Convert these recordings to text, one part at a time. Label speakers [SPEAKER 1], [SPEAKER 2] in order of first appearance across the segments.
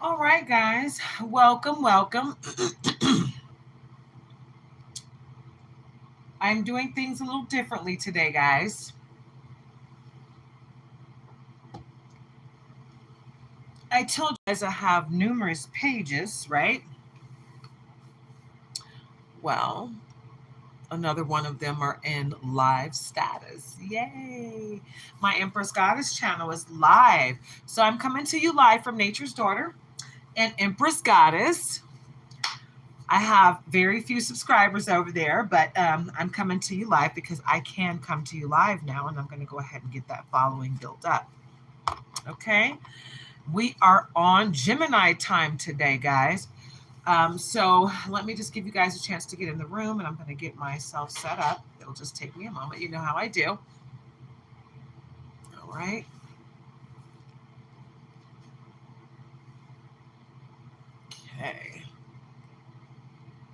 [SPEAKER 1] All right, guys. Welcome, welcome. I'm doing things a little differently today, guys. I told you guys I have numerous pages, right? Well, another one of them are in live status. Yay! My Empress Goddess channel is live. So I'm coming to you live from Nature's Daughter and Empress Goddess. I have very few subscribers over there, but I'm coming to you live because I can come to you live now, and I'm going to go ahead and get that following built up. Okay, we are on Gemini time today, guys. So let me just give you guys a chance to get in the room, and I'm going to get myself set up. It'll just take me a moment. You know how I do. All right. Okay.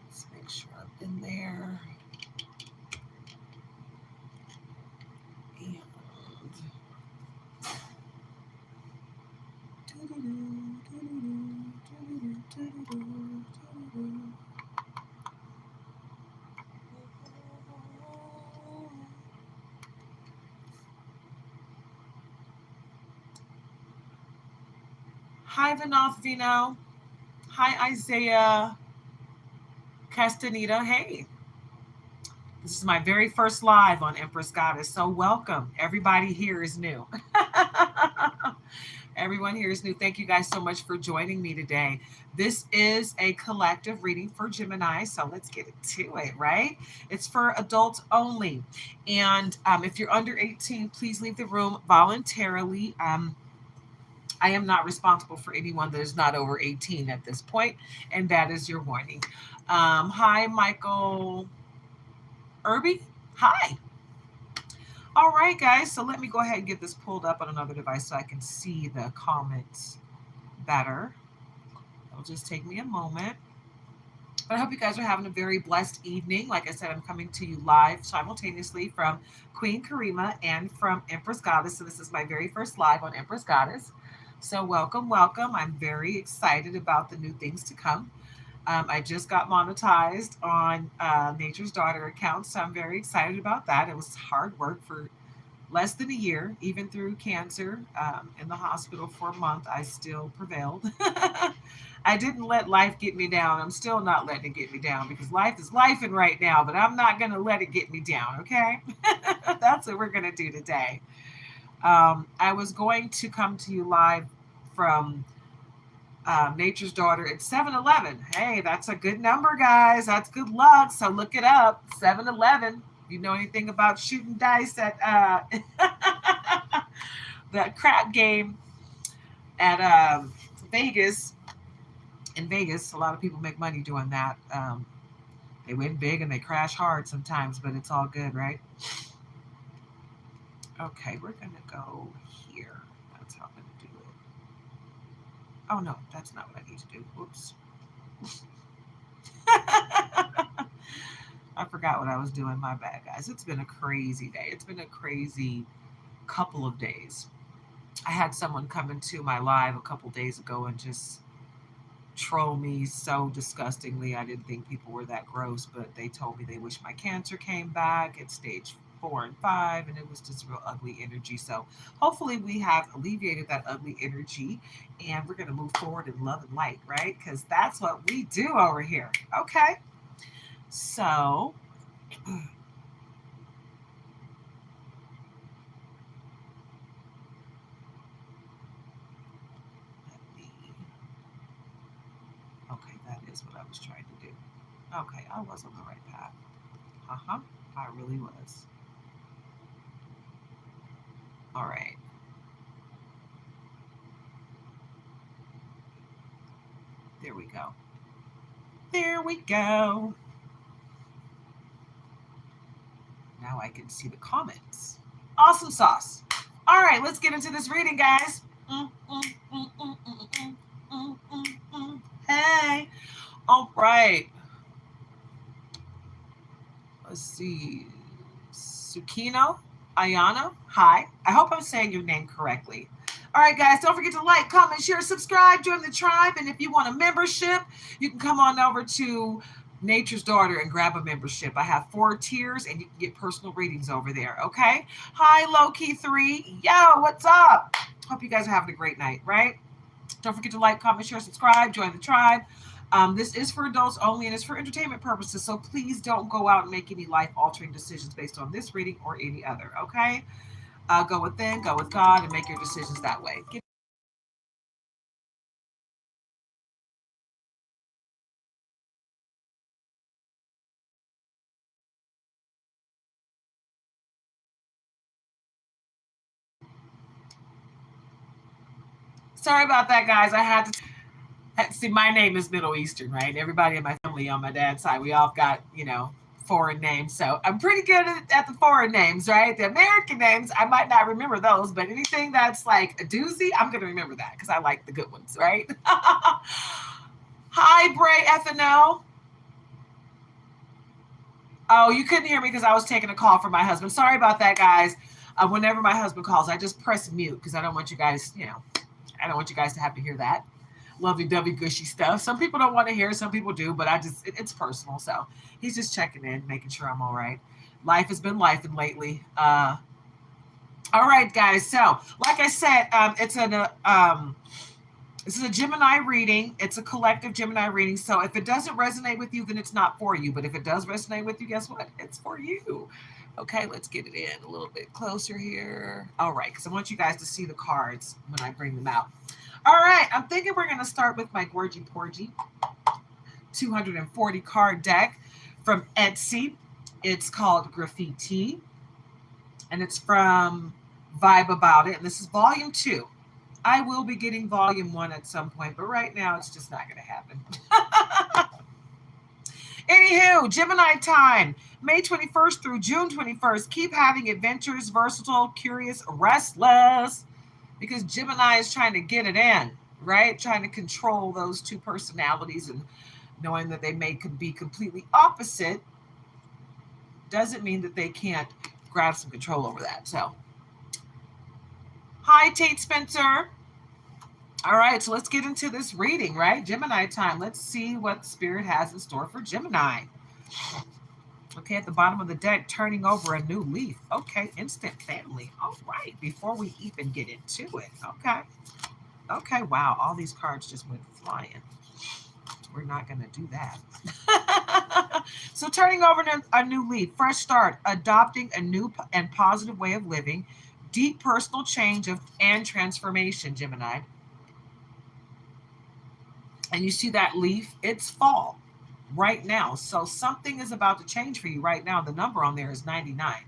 [SPEAKER 1] Let's make sure I'm in there. Hi, Vinoth Vino. Hi, Isaiah Castaneda. Hey, this is my very first live on Empress Goddess. So welcome. Everybody here is new. Everyone here is new. Thank you guys so much for joining me today. This is a collective reading for Gemini, so let's get to it, right? It's for adults only. And if you're under 18, please leave the room voluntarily. I am not responsible for anyone that is not over 18 at this point, and that is your warning. Hi, Michael Irby. Hi. All right, guys. So let me go ahead and get this pulled up on another device so I can see the comments better. It'll just take me a moment. But I hope you guys are having a very blessed evening. Like I said, I'm coming to you live simultaneously from Queen Karima and from Empress Goddess. So this is my very first live on Empress Goddess. So welcome, welcome. I'm very excited about the new things to come. I just got monetized on Nature's Daughter account, so I'm very excited about that. It was hard work for less than a year, even through cancer in the hospital for a month. I still prevailed. I didn't let life get me down. I'm still not letting it get me down because life is lifing right now, but I'm not going to let it get me down, okay? That's what we're going to do today. I was going to come to you live from Nature's Daughter at 7-Eleven. Hey, that's a good number, guys. That's good luck. So look it up. 7-Eleven. If you know anything about shooting dice at that crap game at Vegas. In Vegas, a lot of people make money doing that. They win big and they crash hard sometimes, but it's all good, right? Okay, we're going to go here. That's how I'm going to do it. Oh, no, that's not what I need to do. Whoops. I forgot what I was doing. My bad, guys. It's been a crazy day. It's been a crazy couple of days. I had someone come into my live a couple days ago and just troll me so disgustingly. I didn't think people were that gross, but they told me they wish my cancer came back at stage 4 and 5, and it was just real ugly energy. So hopefully we have alleviated that ugly energy, and we're going to move forward in love and light, right? Because that's what we do over here. Okay. So okay, that is what I was trying to do. Okay, I was on the right path. Uh-huh, I really was. All right. There we go. There we go. Now I can see the comments. Awesome sauce. All right, let's get into this reading, guys. Hey. All right. Let's see. Sukino Ayana. Hi. I hope I'm saying your name correctly. All right, guys, don't forget to like, comment, share, subscribe, join the tribe. And if you want a membership, you can come on over to Nature's Daughter and grab a membership. I have 4 tiers and you can get personal readings over there. Okay. Hi, Low-Key 3. Yo, what's up? Hope you guys are having a great night, right? Don't forget to like, comment, share, subscribe, join the tribe. This is for adults only and it's for entertainment purposes. So please don't go out and make any life altering decisions based on this reading or any other. Okay. Go within, go with God, and make your decisions that way. Sorry about that, guys. I had to see. My name is Middle Eastern, right? Everybody in my family on my dad's side, we all got foreign names. So I'm pretty good at the foreign names, right? The American names, I might not remember those, but anything that's like a doozy, I'm gonna remember that because I like the good ones, right? Hi, Bray FNO. Oh, you couldn't hear me because I was taking a call from my husband. Sorry about that, guys. Whenever my husband calls, I just press mute because I don't want you guys, I don't want you guys to have to hear that lovey-dovey gushy stuff. Some people don't want to hear, some people do, but it's personal. So he's just checking in, making sure I'm all right. Life has been lifing lately. All right, guys. So like I said, this is a Gemini reading. It's a collective Gemini reading. So if it doesn't resonate with you, then it's not for you. But if it does resonate with you, guess what? It's for you. Okay, let's get it in a little bit closer here. All right, because I want you guys to see the cards when I bring them out. All right, I'm thinking we're going to start with my Gorgy Porgy 240 card deck from Etsy. It's called Graffiti, and it's from Vibe About It, and this is volume 2. I will be getting volume 1 at some point, but right now it's just not going to happen. Anywho, Gemini time, May 21st through June 21st. Keep having adventures, versatile, curious, restless, because Gemini is trying to get it in, right? Trying to control those 2 personalities, and knowing that they may be completely opposite doesn't mean that they can't grab some control over that. So, hi, Tate Spencer. All right, so let's get into this reading, right? Gemini time. Let's see what Spirit has in store for Gemini. Okay, at the bottom of the deck, turning over a new leaf. Okay, instant family. All right, before we even get into it. Okay. Okay, wow, all these cards just went flying. We're not going to do that. So turning over a new leaf, fresh start, adopting a new and positive way of living, deep personal change and transformation, Gemini. And you see that leaf, it's fall right now. So something is about to change for you right now. The number on there is 99.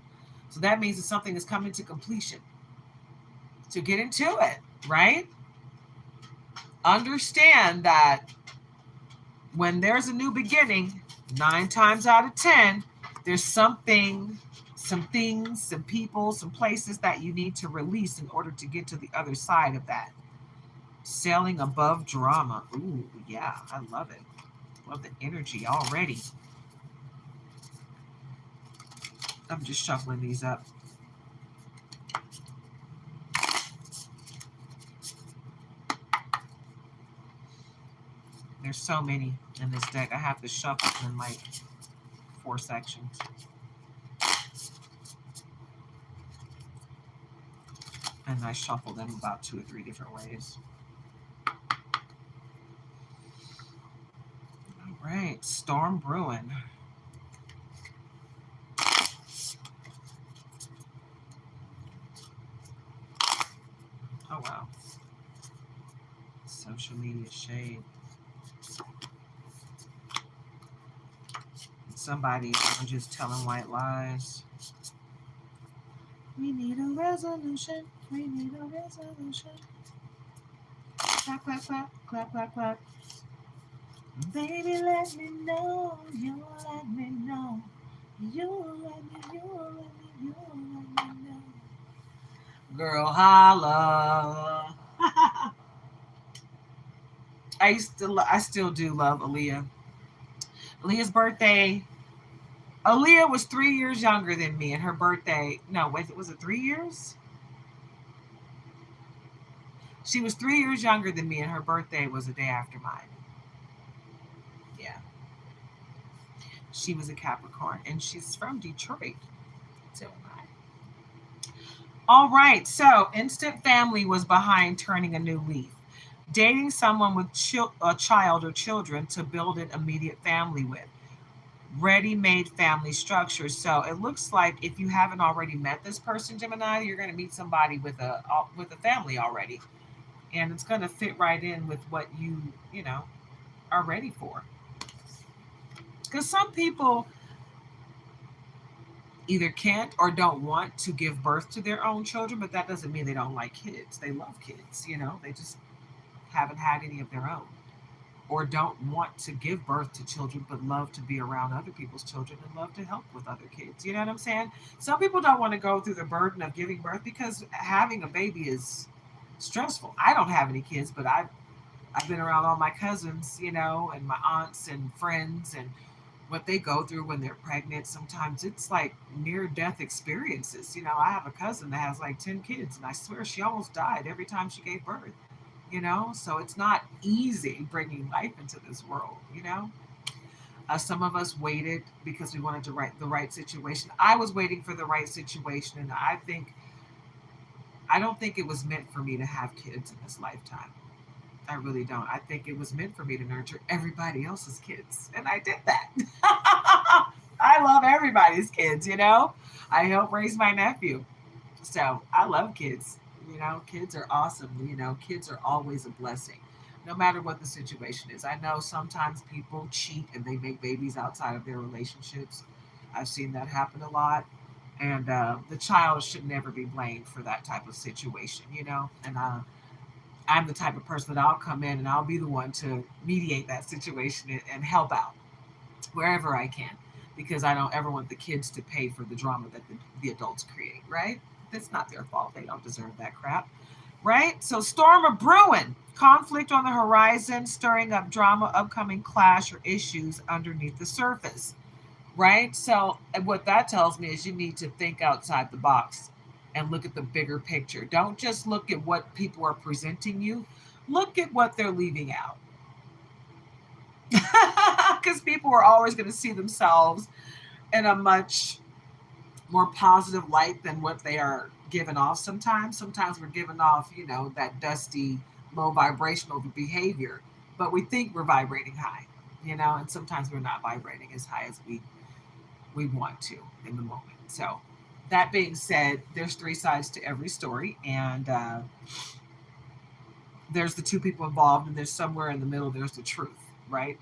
[SPEAKER 1] So that means that something is coming to completion. So get into it, right? Understand that when there's a new beginning, 9 times out of 10, there's something, some things, some people, some places that you need to release in order to get to the other side of that. Sailing above drama. Ooh, yeah, I love it. Love the energy already. I'm just shuffling these up. There's so many in this deck. I have to shuffle in like 4 sections. And I shuffle them about 2 or 3 different ways. All right, Storm Brewing. Oh, wow. Social media shade. Somebody just telling white lies. We need a resolution. We need a resolution. Clap, clap, clap, clap, clap, clap. Baby, let me know. You let me know. You let me, you let me, you let me know. Girl, holla. I still do love Aaliyah. Aaliyah's birthday. Aaliyah was 3 years younger than me, and her birthday. No, wait, was it 3 years? She was 3 years younger than me, and her birthday was a day after mine. Yeah, she was a Capricorn, and she's from Detroit. So am I. All right, so instant family was behind turning a new leaf. Dating someone with a child or children to build an immediate family with. Ready-made family structure. So it looks like if you haven't already met this person, Gemini, you're going to meet somebody with a family already, and it's going to fit right in with what you know are ready for. Because some people either can't or don't want to give birth to their own children, but that doesn't mean they don't like kids. They love kids, they just haven't had any of their own, or don't want to give birth to children but love to be around other people's children and love to help with other kids. You know what I'm saying? Some people don't want to go through the burden of giving birth because having a baby is stressful. I don't have any kids, but I've been around all my cousins, and my aunts and friends, and what they go through when they're pregnant. Sometimes it's like near death experiences. I have a cousin that has like 10 kids, and I swear she almost died every time she gave birth. So it's not easy bringing life into this world. Some of us waited because we wanted to write the right situation. I was waiting for the right situation, and I don't think it was meant for me to have kids in this lifetime. I really don't. I think it was meant for me to nurture everybody else's kids, and I did that. I love everybody's kids. I helped raise my nephew, so I love kids. Kids are awesome. Kids are always a blessing, no matter what the situation is. I know sometimes people cheat and they make babies outside of their relationships. I've seen that happen a lot. And the child should never be blamed for that type of situation. And I'm the type of person that I'll come in and I'll be the one to mediate that situation and help out wherever I can, because I don't ever want the kids to pay for the drama that the adults create, right? It's not their fault. They don't deserve that crap, right? So storm of brewing, conflict on the horizon, stirring up drama, upcoming clash or issues underneath the surface, right? So what that tells me is you need to think outside the box and look at the bigger picture. Don't just look at what people are presenting you. Look at what they're leaving out. Because people are always going to see themselves in a much more positive light than what they are given off sometimes. Sometimes we're giving off, that dusty, low vibrational behavior, but we think we're vibrating high, and sometimes we're not vibrating as high as we want to in the moment. So that being said, there's three sides to every story, and there's the two people involved, and there's somewhere in the middle, there's the truth, right?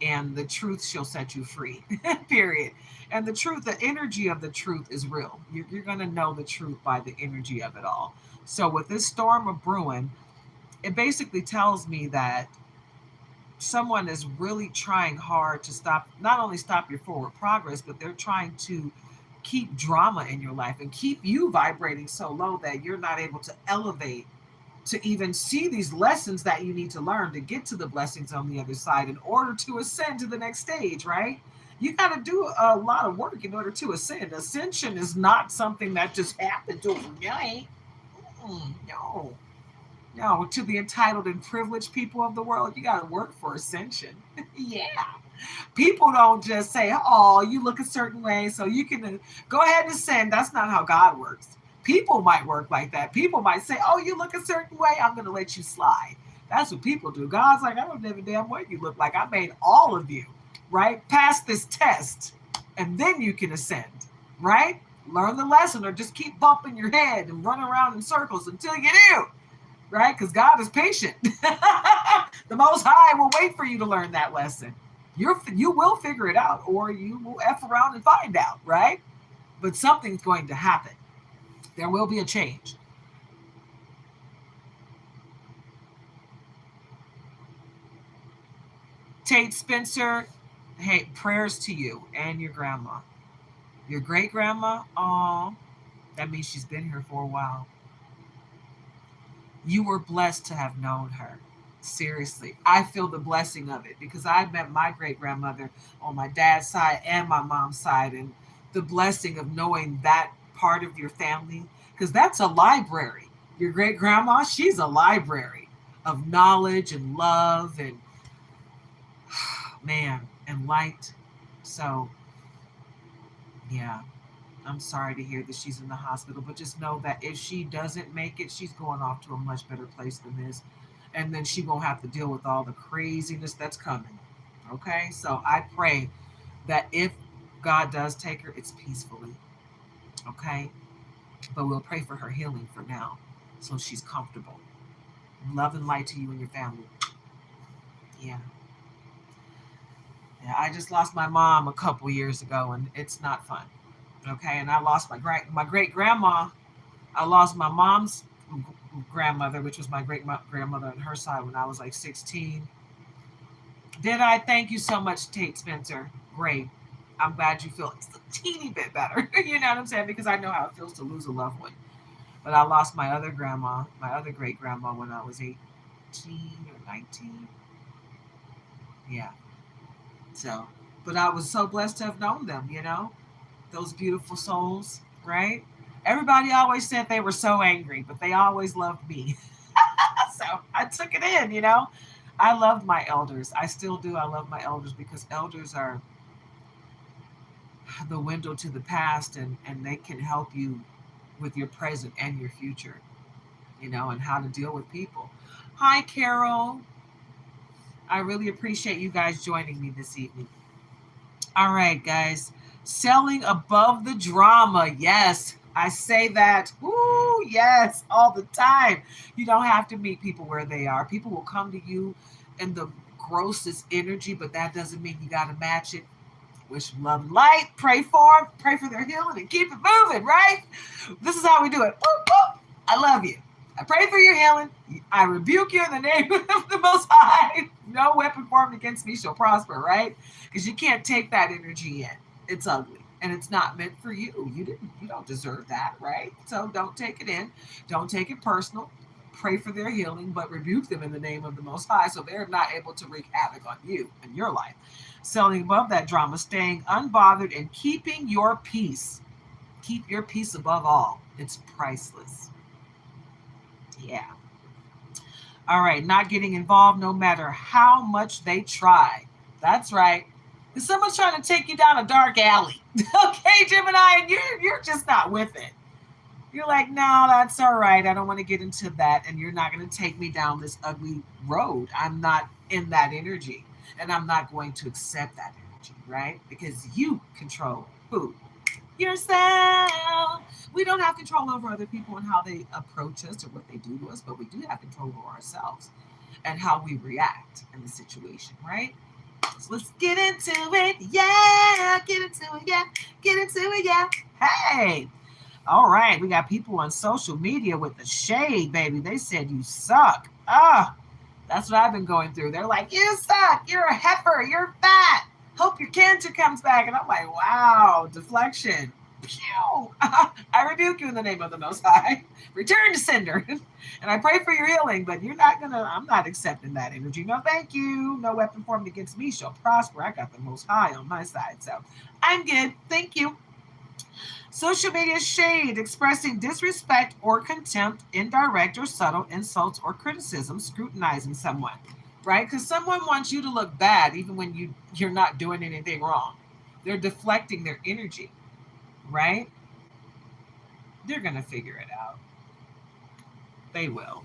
[SPEAKER 1] And the truth shall set you free, period. And the truth, the energy of the truth is real. You're going to know the truth by the energy of it all. So with this storm of brewing, it basically tells me that someone is really trying hard to not only stop your forward progress, but they're trying to keep drama in your life and keep you vibrating so low that you're not able to elevate, to even see these lessons that you need to learn to get to the blessings on the other side in order to ascend to the next stage, right? You got to do a lot of work in order to ascend. Ascension is not something that just happens overnight. No. No, to the entitled and privileged people of the world, you got to work for ascension. Yeah. People don't just say, oh, you look a certain way, so you can go ahead and ascend. That's not how God works. People might work like that. People might say, oh, you look a certain way, I'm going to let you slide. That's what people do. God's like, I don't give a damn what you look like. I made all of you, right? Pass this test, and then you can ascend, right? Learn the lesson, or just keep bumping your head and run around in circles until you do, right? Because God is patient. The Most High will wait for you to learn that lesson. You will figure it out, or you will F around and find out, right? But something's going to happen. There will be a change. Tate Spencer, hey, prayers to you and your grandma. Your great grandma, oh, that means she's been here for a while. You were blessed to have known her. Seriously, I feel the blessing of it because I met my great grandmother on my dad's side and my mom's side, and the blessing of knowing that part of your family, because that's a library. Your great grandma, she's a library of knowledge and love and man and light. So yeah, I'm sorry to hear that she's in the hospital, but just know that if she doesn't make it, she's going off to a much better place than this. And then she won't have to deal with all the craziness that's coming. Okay? So I pray that if God does take her, it's peacefully. Okay? But we'll pray for her healing for now so she's comfortable. Love and light to you and your family. Yeah. Yeah, I just lost my mom a couple years ago, and it's not fun. Okay, and I lost my great grandma. I lost my mom's grandmother, which was my great grandmother on her side when I was like 16. Did I? Thank you so much, Tate Spencer. Great. I'm glad you feel it's a teeny bit better. You know what I'm saying? Because I know how it feels to lose a loved one. But I lost my other grandma, my other great grandma, when I was 18 or 19. Yeah. So, but I was so blessed to have known them, those beautiful souls, right? Everybody always said they were so angry, but they always loved me. So I took it in. I loved my elders. I still do. I love my elders because elders are the window to the past, and they can help you with your present and your future, and how to deal with people. Hi, Carol. I really appreciate you guys joining me this evening. All right, guys. Selling above the drama. Yes, I say that. Ooh, yes, all the time. You don't have to meet people where they are. People will come to you in the grossest energy, but that doesn't mean you got to match it. Wish them love and light. Pray for them. Pray for their healing and keep it moving, right? This is how we do it. Boop, boop. I love you. I pray for your healing. I rebuke you in the name of the Most High. No weapon formed against me shall prosper, right? Because you can't take that energy in. It's ugly. And it's not meant for you. You don't deserve that, right? So don't take it in. Don't take it personal. Pray for their healing, but rebuke them in the name of the Most High so they're not able to wreak havoc on you and your life. Selling above that drama, staying unbothered, and keeping your peace. Keep your peace above all. It's priceless. Yeah. All right. Not getting involved no matter how much they try. That's right. If someone's trying to take you down a dark alley, okay, Gemini, and you're just not with it. You're like, no, that's all right. I don't want to get into that. And you're not going to take me down this ugly road. I'm not in that energy. And I'm not going to accept that energy, right? Because you control who? Yourself. We don't have control over other people and how they approach us or what they do to us, but we do have control over ourselves and how we react in the situation, right? So let's get into it. Yeah, get into it. Yeah, get into it. Yeah. Hey. All right, we got people on social media with the shade, baby. They said you suck. That's what I've been going through. They're like, you suck. You're a heifer. You're fat. Hope your cancer comes back. And I'm like, wow, deflection. Pew! I rebuke you in the name of the Most High. Return to sender. And I pray for your healing, but I'm not accepting that energy. No, thank you. No weapon formed against me shall prosper. I got the Most High on my side. So I'm good. Thank you. Social media shade, expressing disrespect or contempt, indirect or subtle insults or criticism, scrutinizing someone, right? Because someone wants you to look bad even when you're not doing anything wrong. They're deflecting their energy, right? They're going to figure it out. They will.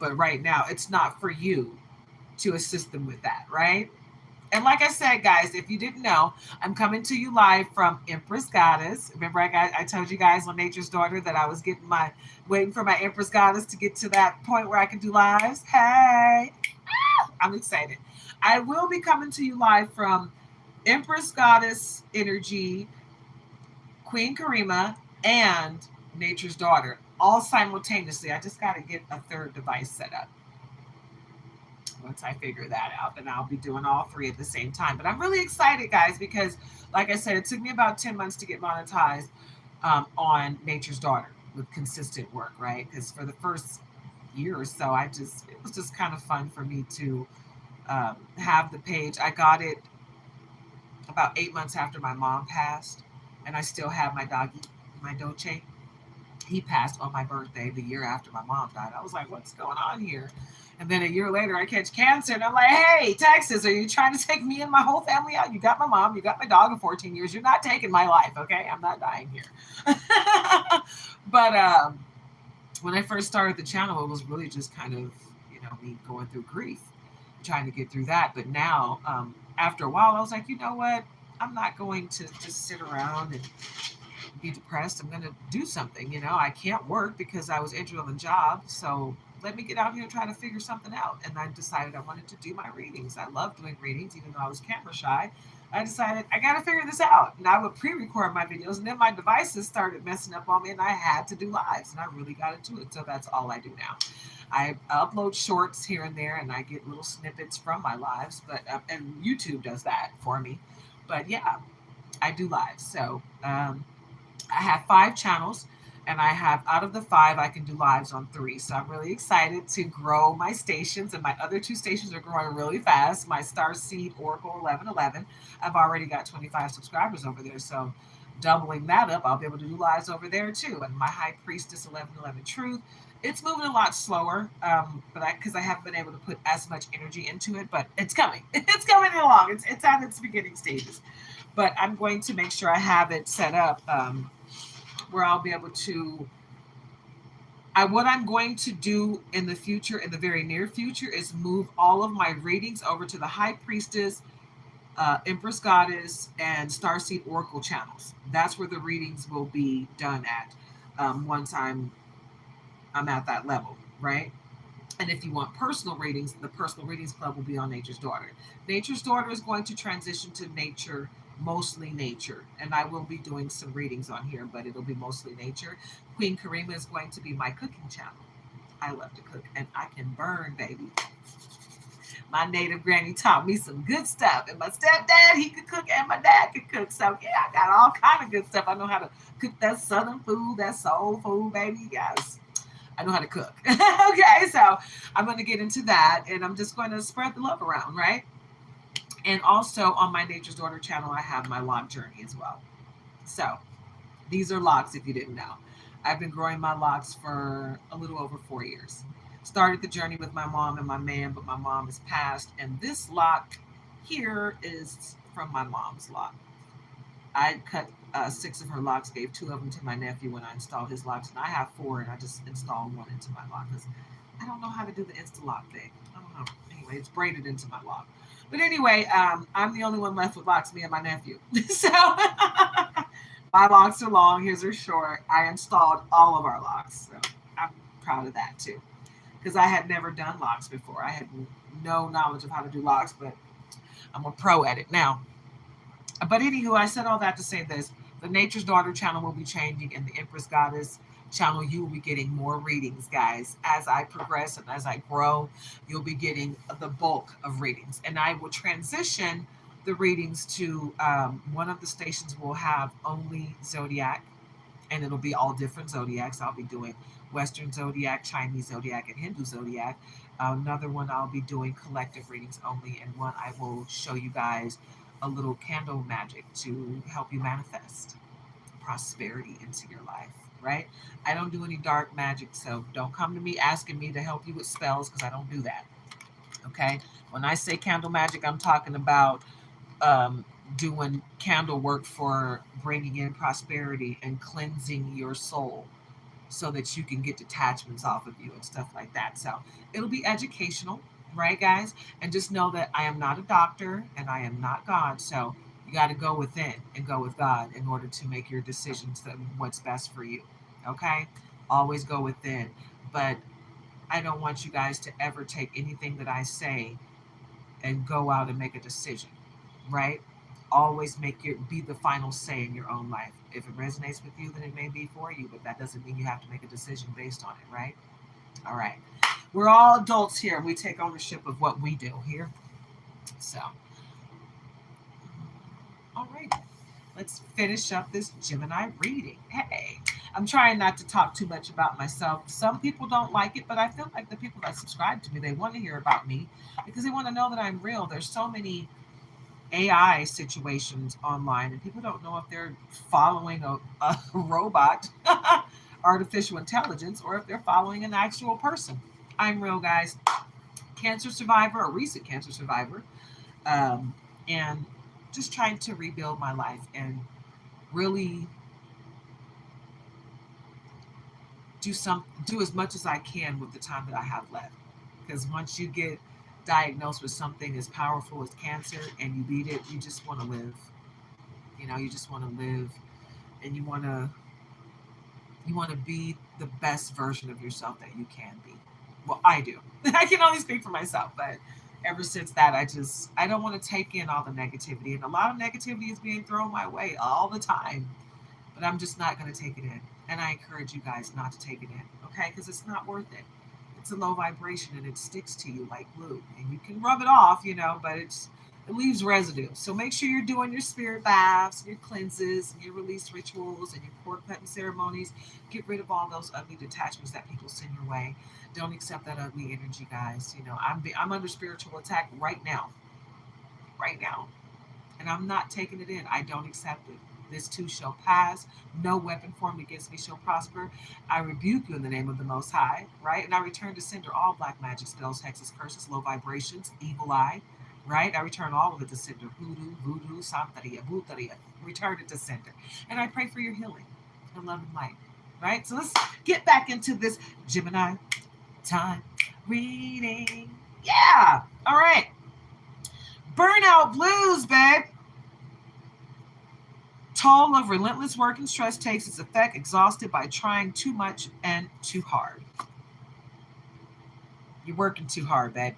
[SPEAKER 1] But right now, it's not for you to assist them with that, right? And like I said, guys, if you didn't know, I'm coming to you live from Empress Goddess. Remember, I told you guys on Nature's Daughter that I was waiting for my Empress Goddess to get to that point where I can do lives. Hey, I'm excited. I will be coming to you live from Empress Goddess Energy, Queen Karima, and Nature's Daughter, all simultaneously. I just got to get a third device set up. Once I figure that out, then I'll be doing all three at the same time. But I'm really excited, guys, because like I said, it took me about 10 months to get monetized on Nature's Daughter with consistent work, right? Because for the first year or so, it was just kind of fun for me to have the page. I got it about 8 months after my mom passed, and I still have my doggy, my Dolce. He passed on my birthday the year after my mom died. I was like, what's going on here? And then a year later, I catch cancer, and I'm like, hey, Texas, are you trying to take me and my whole family out? You got my mom, you got my dog of 14 years. You're not taking my life, okay? I'm not dying here. But when I first started the channel, it was really just kind of, me going through grief, trying to get through that. But now, after a while, I was like, you know what? I'm not going to just sit around and be depressed. I'm going to do something. I can't work because I was injured on the job. So let me get out here and try to figure something out. And I decided I wanted to do my readings. I love doing readings, even though I was camera shy. I decided I got to figure this out. And I would pre-record my videos, and then my devices started messing up on me, and I had to do lives, and I really got into it. So that's all I do now. I upload shorts here and there, and I get little snippets from my lives, but and YouTube does that for me. But yeah, I do lives. So I have 5 channels, and I have, out of the 5, I can do lives on 3. So I'm really excited to grow my stations, and my other 2 stations are growing really fast. My Starseed Oracle 1111, I've already got 25 subscribers over there. So doubling that up, I'll be able to do lives over there too. And my High Priestess 1111 Truth, it's moving a lot slower, but because I haven't been able to put as much energy into it, but it's coming. It's coming along. It's at its beginning stages. But I'm going to make sure I have it set up where I'll be able to. What I'm going to do in the future, in the very near future, is move all of my readings over to the High Priestess, Empress Goddess, and Starseed Oracle channels. That's where the readings will be done at once I'm at that level, right? And if you want personal readings, the Personal Readings Club will be on Nature's Daughter. Nature's Daughter is going to transition to nature, mostly nature. And I will be doing some readings on here, but it'll be mostly nature. Queen Karima is going to be my cooking channel. I love to cook, and I can burn, baby. My native granny taught me some good stuff. And my stepdad, he could cook, and my dad could cook. So, yeah, I got all kind of good stuff. I know how to cook that southern food, that soul food, baby. Yes. I know how to cook. Okay, so I'm going to get into that, and I'm just going to spread the love around, right? And also on my Nature's Daughter channel, I have my lock journey as well. So these are locks, if you didn't know. I've been growing my locks for a little over 4 years. Started the journey with my mom and my man, but my mom has passed, and this lock here is from my mom's lock. I cut 6 of her locks, gave 2 of them to my nephew when I installed his locks, and I have 4, and I just installed 1 into my lock because I don't know how to do the Insta-lock thing. I don't know. Anyway, it's braided into my lock. But anyway, I'm the only one left with locks, me and my nephew. So my locks are long, his are short. I installed all of our locks, so I'm proud of that too. Because I had never done locks before. I had no knowledge of how to do locks, but I'm a pro at it now. But anywho, I said all that to say this. The Nature's Daughter channel will be changing, and the Empress Goddess channel, you will be getting more readings, guys. As I progress and as I grow, you'll be getting the bulk of readings. And I will transition the readings to one of the stations will have only Zodiac, and it'll be all different Zodiacs. I'll be doing Western Zodiac, Chinese Zodiac, and Hindu Zodiac. Another one I'll be doing collective readings only, and one I will show you guys a little candle magic to help you manifest prosperity into your life, right? I don't do any dark magic, so don't come to me asking me to help you with spells because I don't do that, okay? When I say candle magic, I'm talking about doing candle work for bringing in prosperity and cleansing your soul so that you can get detachments off of you and stuff like that. So it'll be educational, right, guys? And just know that I am not a doctor and I am not God. So you got to go within and go with God in order to make your decisions that what's best for you. Okay? Always go within. But I don't want you guys to ever take anything that I say and go out and make a decision, right? Always be the final say in your own life. If it resonates with you, then it may be for you, but that doesn't mean you have to make a decision based on it, right? All right. We're all adults here. We take ownership of what we do here. So, all right. Let's finish up this Gemini reading. Hey, I'm trying not to talk too much about myself. Some people don't like it, but I feel like the people that subscribe to me, they want to hear about me because they want to know that I'm real. There's so many AI situations online, and people don't know if they're following a robot artificial intelligence or if they're following an actual person. I'm real, guys. Cancer survivor, a recent cancer survivor, um, and just trying to rebuild my life and really do as much as I can with the time that I have left. Because once you get diagnosed with something as powerful as cancer and you beat it, you just want to live. You just want to live, and you want to be the best version of yourself that you can be. Well, I do. I can only speak for myself, but ever since that, I don't want to take in all the negativity, and a lot of negativity is being thrown my way all the time. But I'm just not going to take it in, and I encourage you guys not to take it in, okay? Because it's not worth it. It's a low vibration, and it sticks to you like glue, and you can rub it off, but it leaves residue. So make sure you're doing your spirit baths, your cleanses, and your release rituals, and your cord cutting ceremonies. Get rid of all those ugly detachments that people send your way. Don't accept that ugly energy, guys. I'm under spiritual attack right now, and I'm not taking it in. I don't accept it. This too shall pass. No weapon formed against me shall prosper. I rebuke you in the name of the Most High, right? And I return to sender all black magic spells, hexes, curses, low vibrations, evil eye, right? I return all of it to sender. Hoodoo, voodoo, santeria, butaria. Return it to sender. And I pray for your healing and love and light, right? So let's get back into this Gemini time reading. Yeah. All right. Burnout blues, babe. Toll of relentless work and stress takes its effect, exhausted by trying too much and too hard. You're working too hard, babe.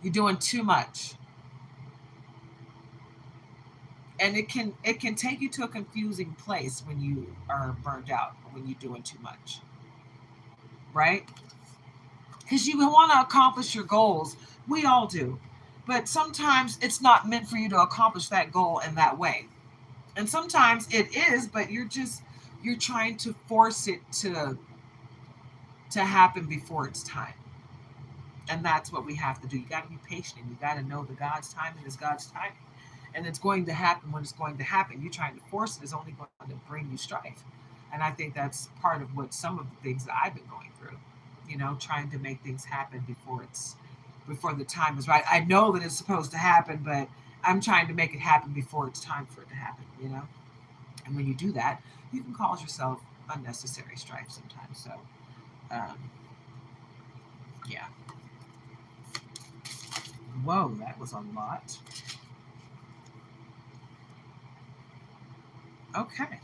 [SPEAKER 1] You're doing too much. And it can take you to a confusing place when you are burned out, when you're doing too much. Right? Because you want to accomplish your goals. We all do. But sometimes it's not meant for you to accomplish that goal in that way. And sometimes it is, but you're trying to force it to happen before it's time. And that's what we have to do. You got to be patient, and you got to know that God's timing is God's timing. And it's going to happen when it's going to happen. You trying to force it is only going to bring you strife. And I think that's part of what some of the things that I've been going through. Trying to make things happen before the time is right. I know that it's supposed to happen, but I'm trying to make it happen before it's time for it to happen. And when you do that, you can cause yourself unnecessary strife sometimes. So, um, yeah. Whoa, that was a lot. Okay.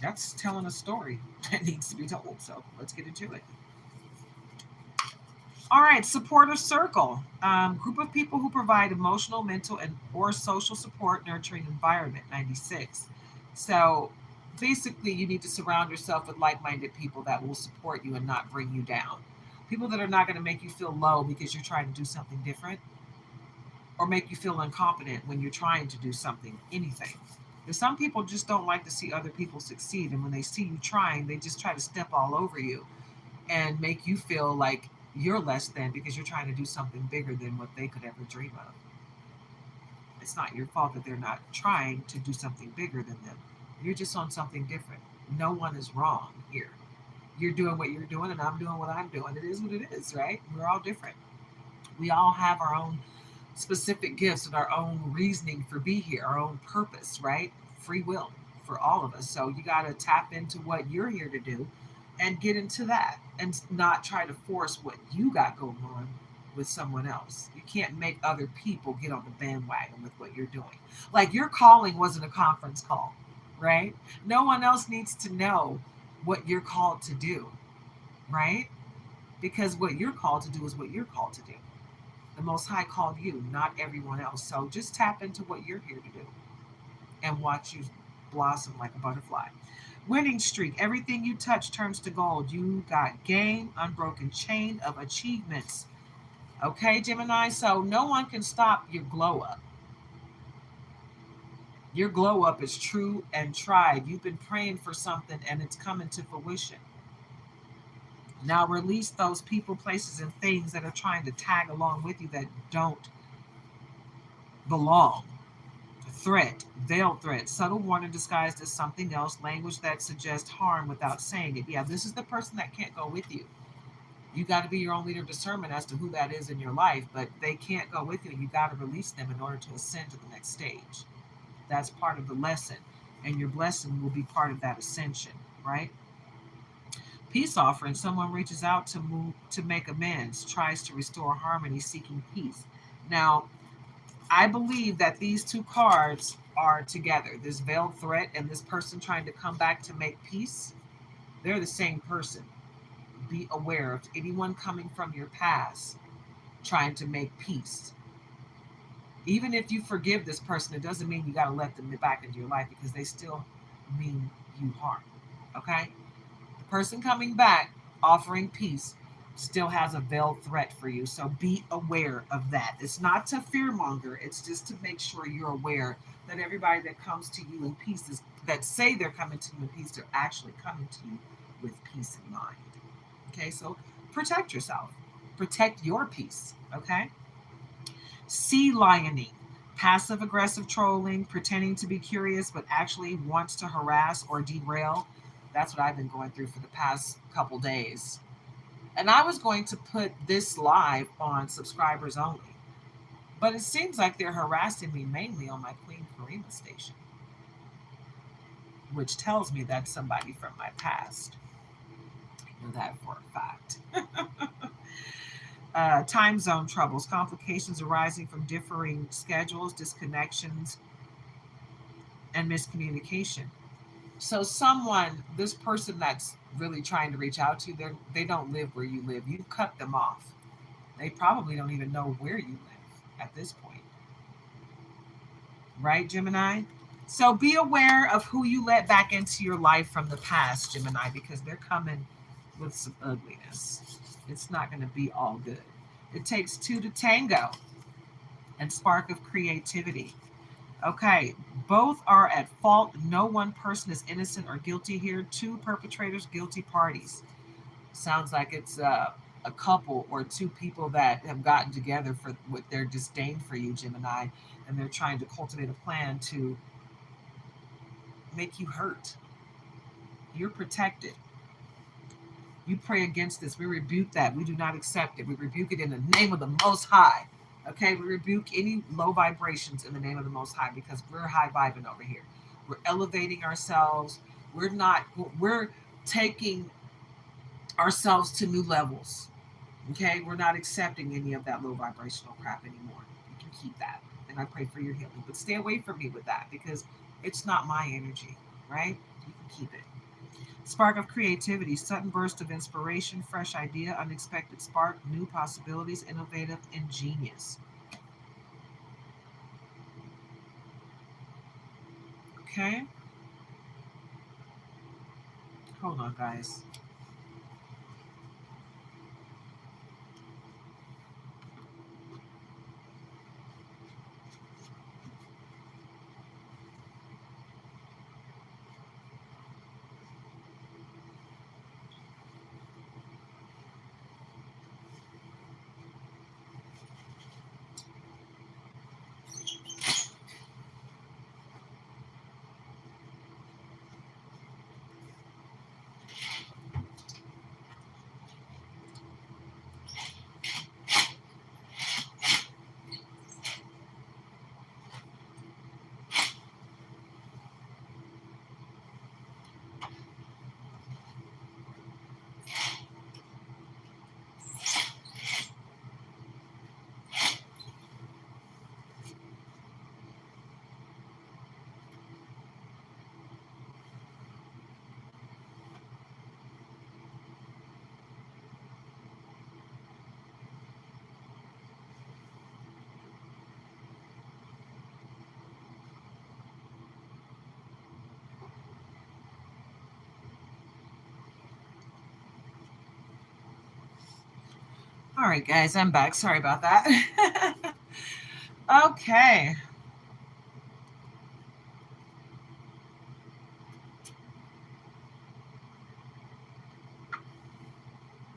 [SPEAKER 1] That's telling a story that needs to be told. So let's get into it. All right, supportive circle. Group of people who provide emotional, mental, and or social support, nurturing environment. 96. So basically, you need to surround yourself with like-minded people that will support you and not bring you down. People that are not going to make you feel low because you're trying to do something different, or make you feel incompetent when you're trying to do something, anything. Because some people just don't like to see other people succeed, and when they see you trying, they just try to step all over you and make you feel like you're less than because you're trying to do something bigger than what they could ever dream of. It's not your fault that they're not trying to do something bigger than them. You're just on something different. No one is wrong here. You're doing what you're doing, and I'm doing what I'm doing. It is what it is, right? We're all different. We all have our own specific gifts and our own reasoning for be here, our own purpose, right? Free will for all of us. So you got to tap into what you're here to do and get into that and not try to force what you got going on with someone else. You can't make other people get on the bandwagon with what you're doing. Like your calling wasn't a conference call, right? No one else needs to know what you're called to do, right? Because what you're called to do is what you're called to do. The Most High called you, not everyone else. So just tap into what you're here to do and watch you blossom like a butterfly. Winning streak. Everything you touch turns to gold. You got game, unbroken chain of achievements. Okay, Gemini? So no one can stop your glow up. Your glow up is true and tried. You've been praying for something and it's coming to fruition. Now release those people, places, and things that are trying to tag along with you that don't belong. Threat, veiled threat, subtle warning disguised as something else, language that suggests harm without saying it. Yeah, this is the person that can't go with you. You got to be your own leader of discernment as to who that is in your life, but they can't go with you. You got to release them in order to ascend to the next stage. That's part of the lesson, and your blessing will be part of that ascension, right? Peace offering, someone reaches out to move to make amends, tries to restore harmony, seeking peace. Now, I believe that these two cards are together. This veiled threat and this person trying to come back to make peace, they're the same person. Be aware of anyone coming from your past trying to make peace. Even if you forgive this person, it doesn't mean you got to let them back into your life because they still mean you harm. Okay? The person coming back offering peace still has a veiled threat for you. So be aware of that. It's not to fearmonger, it's just to make sure you're aware that everybody that comes to you in peace is that say they're coming to you in peace, they're actually coming to you with peace in mind. Okay, so protect yourself. Protect your peace. Okay? Sea lioning. Passive aggressive trolling, pretending to be curious but actually wants to harass or derail. That's what I've been going through for the past couple days. And I was going to put this live on subscribers only, but it seems like they're harassing me mainly on my Queen Karima station, which tells me that's somebody from my past. I know that for a fact. Time zone troubles, complications arising from differing schedules, disconnections, and miscommunication. So, this person that's really trying to reach out to you, they don't live where you live. You cut them off. They probably don't even know where you live at this point. Right, Gemini? So be aware of who you let back into your life from the past, Gemini, because they're coming with some ugliness. It's not going to be all good. It takes two to tango and spark of creativity. Okay, both are at fault. No one person is innocent or guilty here. Two perpetrators, guilty parties. Sounds like it's a couple or two people that have gotten together for with their disdain for you, Gemini, and they're trying to cultivate a plan to make you hurt. You're protected. You pray against this. We rebuke that. We do not accept it. We rebuke it in the name of the Most High. Okay, we rebuke any low vibrations in the name of the Most High because we're high vibing over here. We're elevating ourselves. We're not, we're taking ourselves to new levels. Okay, we're not accepting any of that low vibrational crap anymore. You can keep that. And I pray for your healing. But stay away from me with that because it's not my energy, right? You can keep it. Spark of creativity, sudden burst of inspiration, fresh idea, unexpected spark, new possibilities, innovative, ingenious. Okay. Hold on, guys. All right, guys, I'm back. Sorry about that. Okay.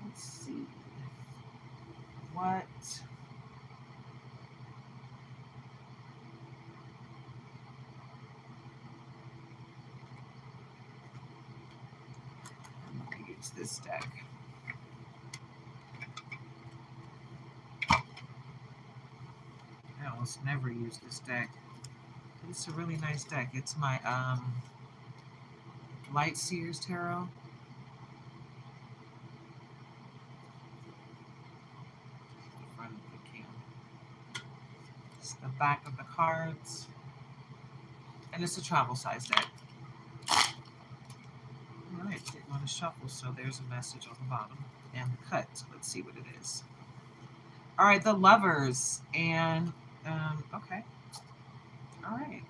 [SPEAKER 1] Let's see. What? use this deck. I almost never use this deck. It's a really nice deck. It's my Light Seers Tarot. The front of the can. It's the back of the cards. And it's a travel size deck. All right, didn't want to shuffle, so there's a message on the bottom and the cut. So let's see what it is. All right, the Lovers. And, okay. All right.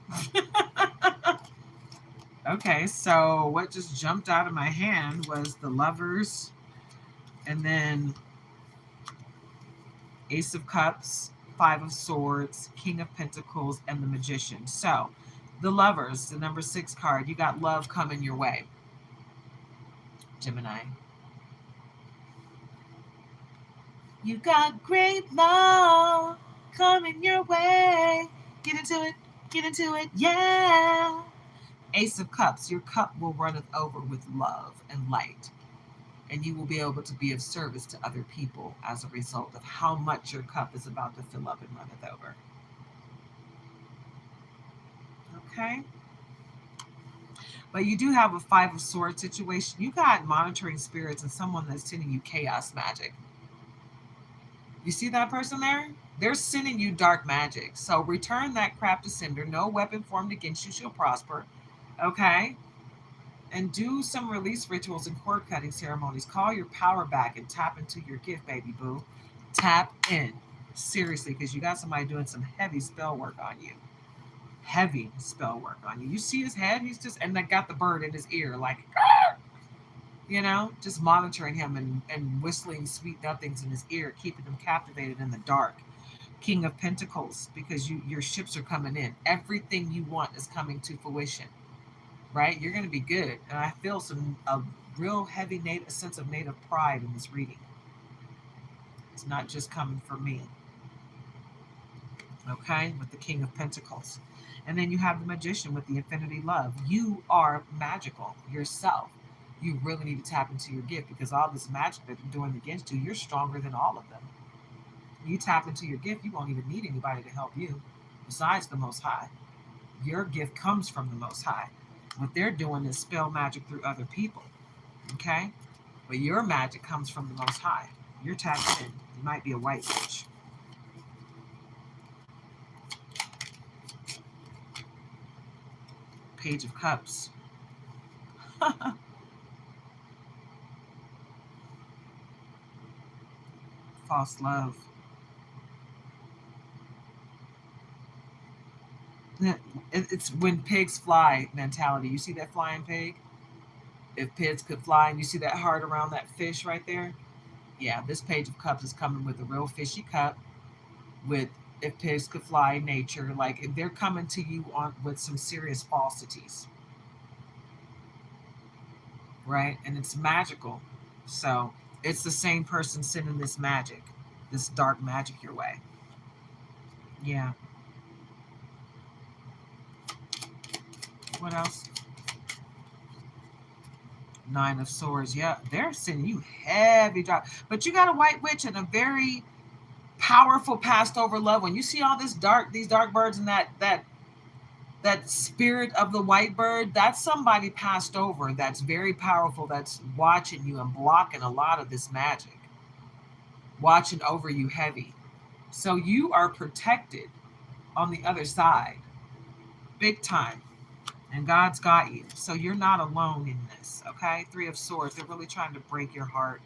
[SPEAKER 1] Okay, so what just jumped out of my hand was the Lovers, and then Ace of Cups, Five of Swords, King of Pentacles, and the Magician. So the Lovers, the number 6 card, you got love coming your way, Gemini. You got great love coming your way. Get into it, yeah. Ace of Cups, your cup will runneth over with love and light, and you will be able to be of service to other people as a result of how much your cup is about to fill up and runneth over. Okay? But you do have a Five of Swords situation. You got monitoring spirits and someone that's sending you chaos magic. You see that person there? They're sending you dark magic. So return that crap to sender. No weapon formed against you shall prosper. Okay? And do some release rituals and cord cutting ceremonies. Call your power back and tap into your gift, baby boo. Tap in. Seriously, because you got somebody doing some heavy spell work on you. Heavy spell work on you. You see his head? He's just, and they got the bird in his ear, like, ah! You know, just monitoring him and whistling sweet nothings in his ear, keeping him captivated in the dark. King of Pentacles, because your ships are coming in. Everything you want is coming to fruition, right? You're going to be good. And I feel a real heavy sense of native pride in this reading. It's not just coming from me. Okay, with the King of Pentacles. And then you have the Magician with the Infinity Love. You are magical yourself. You really need to tap into your gift, because all this magic that they're doing against you, you're stronger than all of them. You tap into your gift, you won't even need anybody to help you besides the Most High. Your gift comes from the Most High. What they're doing is spell magic through other people. Okay? But your magic comes from the Most High. You're tapped in. You might be a white witch. Page of Cups. False love. It's when pigs fly mentality. You see that flying pig? If pigs could fly, and you see that heart around that fish right there? Yeah, this Page of Cups is coming with a real fishy cup with if pigs could fly nature. Like, they're coming to you with some serious falsities. Right? And it's magical. So it's the same person sending this magic, this dark magic your way. Yeah. What else? Nine of Swords. Yeah, they're sending you heavy drop. But you got a white witch and a very powerful passed over love. When you see all these dark birds and that spirit of the white bird, that's somebody passed over that's very powerful, that's watching you and blocking a lot of this magic, watching over you heavy. So you are protected on the other side, big time. And God's got you. So you're not alone in this, okay? Three of Swords. They're really trying to break your heart.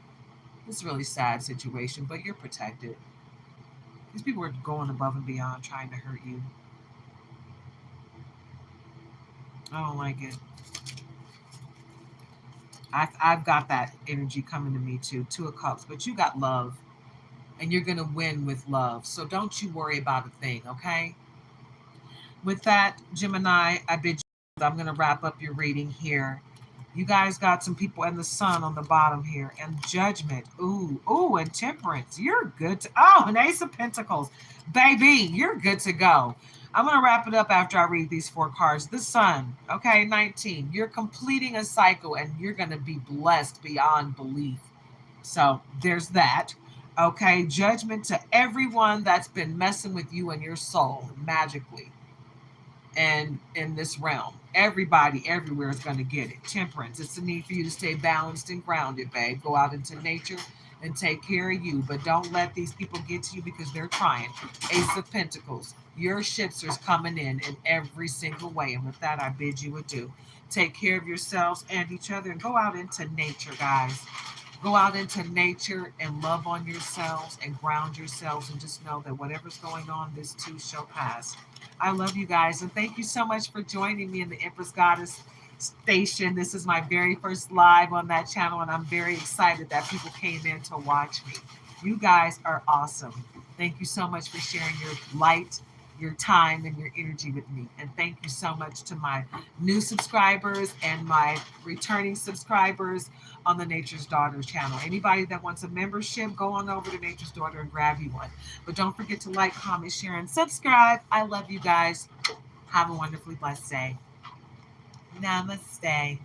[SPEAKER 1] It's a really sad situation, but you're protected. These people are going above and beyond trying to hurt you. I don't like it. I've got that energy coming to me too. Two of Cups. But you got love. And you're going to win with love. So don't you worry about a thing, okay? With that, Gemini, I bid you. I'm going to wrap up your reading here. You guys got some people in the Sun on the bottom here. And Judgment. Ooh, and Temperance. You're good to... Oh, and Ace of Pentacles. Baby, you're good to go. I'm going to wrap it up after I read these 4 cards. The Sun, okay, 19. You're completing a cycle and you're going to be blessed beyond belief. So there's that. Okay, judgment to everyone that's been messing with you and your soul magically and in this realm. Everybody everywhere is going to get it. Temperance. It's the need for you to stay balanced and grounded, babe. Go out into nature and take care of you. But don't let these people get to you because they're trying. Ace of Pentacles. Your ships are coming in every single way. And with that, I bid you adieu. Take care of yourselves and each other and go out into nature, guys. Go out into nature and love on yourselves and ground yourselves and just know that whatever's going on, this too shall pass. I love you guys and thank you so much for joining me in the Empress Goddess station. This is my very first live on that channel and I'm very excited that people came in to watch me. You guys are awesome. Thank you so much for sharing your light, your time, and your energy with me. And thank you so much to my new subscribers and my returning subscribers on the Nature's Daughter channel. Anybody that wants a membership, go on over to Nature's Daughter and grab you one. But don't forget to like, comment, share, and subscribe. I love you guys. Have a wonderfully blessed day. Namaste.